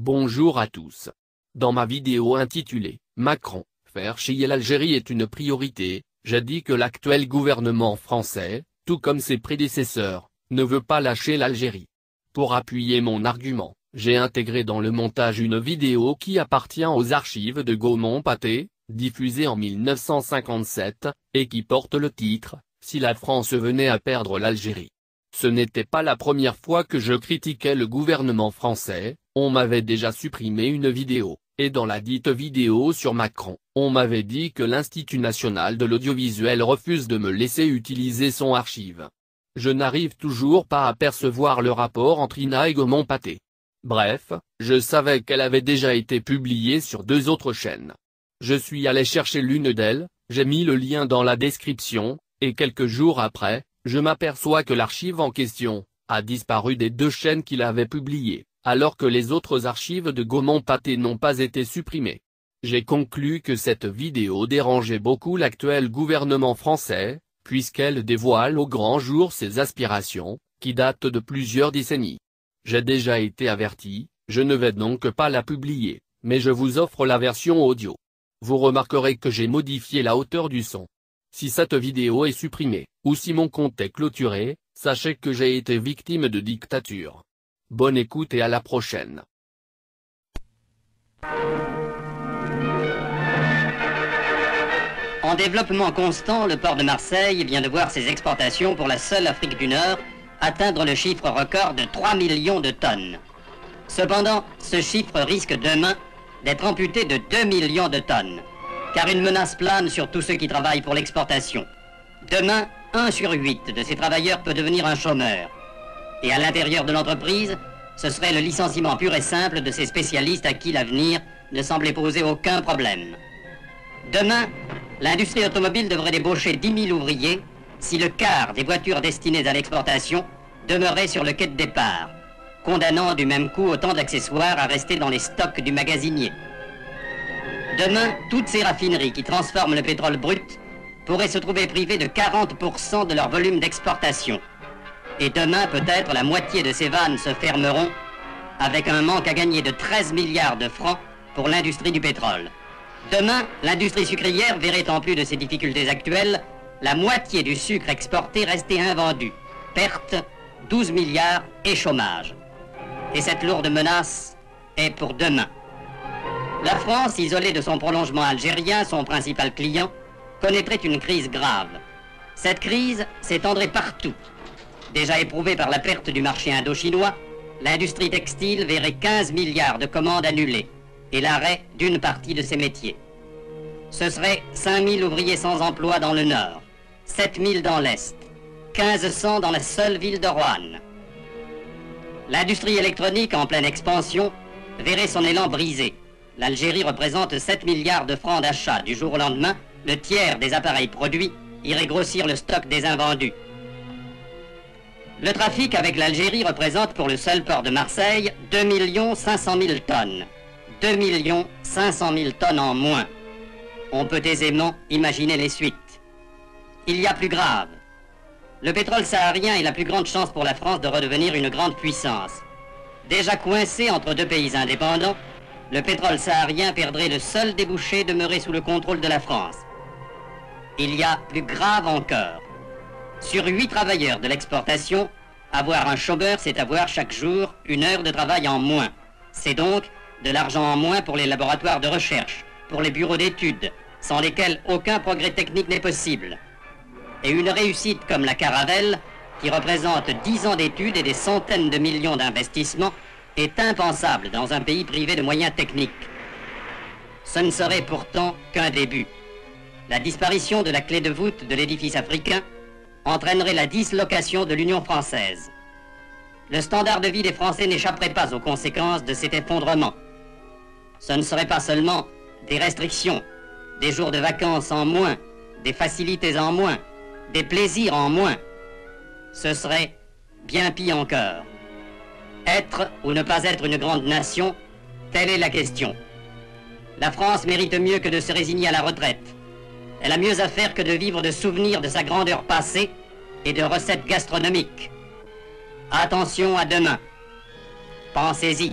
Bonjour à tous. Dans ma vidéo intitulée « Macron, faire chier l'Algérie est une priorité », j'ai dit que l'actuel gouvernement français, tout comme ses prédécesseurs, ne veut pas lâcher l'Algérie. Pour appuyer mon argument, j'ai intégré dans le montage une vidéo qui appartient aux archives de Gaumont-Pathé, diffusée en 1957, et qui porte le titre « Si la France venait à perdre l'Algérie ». Ce n'était pas la première fois que je critiquais le gouvernement français, on m'avait déjà supprimé une vidéo, et dans la dite vidéo sur Macron, on m'avait dit que l'Institut national de l'audiovisuel refuse de me laisser utiliser son archive. Je n'arrive toujours pas à percevoir le rapport entre INA et Gaumont-Pathé. Bref, je savais qu'elle avait déjà été publiée sur 2 autres chaînes. Je suis allé chercher l'une d'elles, j'ai mis le lien dans la description, et quelques jours après, je m'aperçois que l'archive en question a disparu des 2 chaînes qui l'avaient publiée, alors que les autres archives de Gaumont-Pathé n'ont pas été supprimées. J'ai conclu que cette vidéo dérangeait beaucoup l'actuel gouvernement français, puisqu'elle dévoile au grand jour ses aspirations, qui datent de plusieurs décennies. J'ai déjà été averti, je ne vais donc pas la publier, mais je vous offre la version audio. Vous remarquerez que j'ai modifié la hauteur du son. Si cette vidéo est supprimée, ou si mon compte est clôturé, sachez que j'ai été victime de dictature. Bonne écoute et à la prochaine. En développement constant, le port de Marseille vient de voir ses exportations pour la seule Afrique du Nord atteindre le chiffre record de 3 millions de tonnes. Cependant, ce chiffre risque demain d'être amputé de 2 millions de tonnes, car une menace plane sur tous ceux qui travaillent pour l'exportation. Demain, 1 sur 8 de ces travailleurs peut devenir un chômeur. Et à l'intérieur de l'entreprise, ce serait le licenciement pur et simple de ces spécialistes à qui l'avenir ne semblait poser aucun problème. Demain, l'industrie automobile devrait débaucher 10 000 ouvriers si le quart des voitures destinées à l'exportation demeurait sur le quai de départ, condamnant du même coup autant d'accessoires à rester dans les stocks du magasinier. Demain, toutes ces raffineries qui transforment le pétrole brut pourraient se trouver privées de 40% de leur volume d'exportation. Et demain, peut-être la moitié de ces vannes se fermeront, avec un manque à gagner de 13 milliards de francs pour l'industrie du pétrole. Demain, l'industrie sucrière verrait en plus de ses difficultés actuelles, la moitié du sucre exporté rester invendu. Perte, 12 milliards et chômage. Et cette lourde menace est pour demain. La France, isolée de son prolongement algérien, son principal client, connaîtrait une crise grave. Cette crise s'étendrait partout. Déjà éprouvée par la perte du marché indo-chinois, l'industrie textile verrait 15 milliards de commandes annulées et l'arrêt d'une partie de ses métiers. Ce serait 5 000 ouvriers sans emploi dans le nord, 7 000 dans l'est, 1500 dans la seule ville de Roanne. L'industrie électronique en pleine expansion verrait son élan brisé. L'Algérie représente 7 milliards de francs d'achat. Du jour au lendemain, le tiers des appareils produits irait grossir le stock des invendus. Le trafic avec l'Algérie représente pour le seul port de Marseille 2 500 000 tonnes. 2 500 000 tonnes en moins. On peut aisément imaginer les suites. Il y a plus grave. Le pétrole saharien est la plus grande chance pour la France de redevenir une grande puissance. Déjà coincé entre 2 pays indépendants, le pétrole saharien perdrait le seul débouché demeuré sous le contrôle de la France. Il y a plus grave encore. Sur 8 travailleurs de l'exportation, avoir un chômeur, c'est avoir chaque jour 1 heure de travail en moins. C'est donc de l'argent en moins pour les laboratoires de recherche, pour les bureaux d'études, sans lesquels aucun progrès technique n'est possible. Et une réussite comme la Caravelle, qui représente 10 ans d'études et des centaines de millions d'investissements, est impensable dans un pays privé de moyens techniques. Ce ne serait pourtant qu'un début. La disparition de la clé de voûte de l'édifice africain entraînerait la dislocation de l'Union française. Le standard de vie des Français n'échapperait pas aux conséquences de cet effondrement. Ce ne serait pas seulement des restrictions, des jours de vacances en moins, des facilités en moins, des plaisirs en moins. Ce serait bien pire encore. Être ou ne pas être une grande nation, telle est la question. La France mérite mieux que de se résigner à la retraite. Elle a mieux à faire que de vivre de souvenirs de sa grandeur passée et de recettes gastronomiques. Attention à demain. Pensez-y.